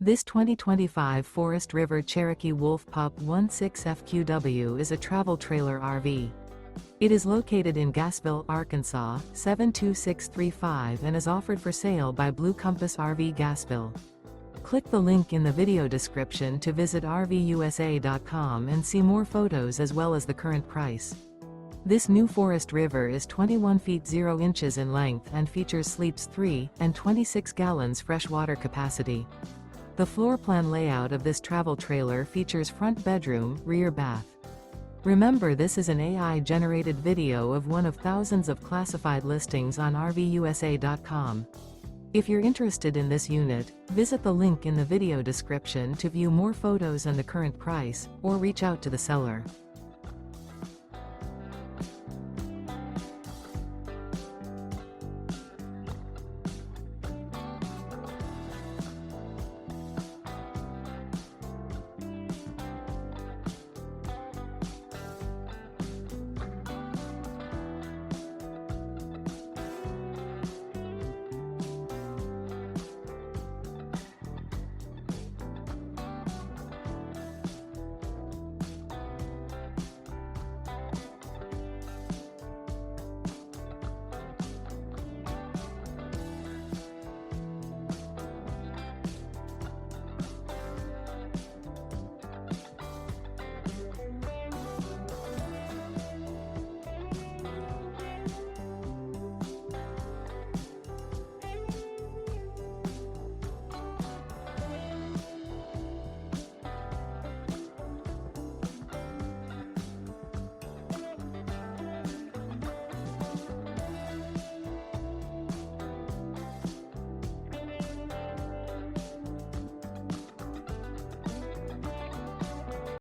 This 2025 Forest River Cherokee Wolf Pup 16FQW is a travel trailer RV. It is located in Gassville, Arkansas, 72635 and is offered for sale by Blue Compass RV Gassville. Click the link in the video description to visit RVUSA.com and see more photos as well as the current price. This new Forest River is 21 feet 0 inches in length and features sleeps 3 and 26 gallons fresh water capacity. The floor plan layout of this travel trailer features front bedroom, rear bath. Remember, this is an AI-generated video of one of thousands of classified listings on RVUSA.com. If you're interested in this unit, visit the link in the video description to view more photos and the current price, or reach out to the seller.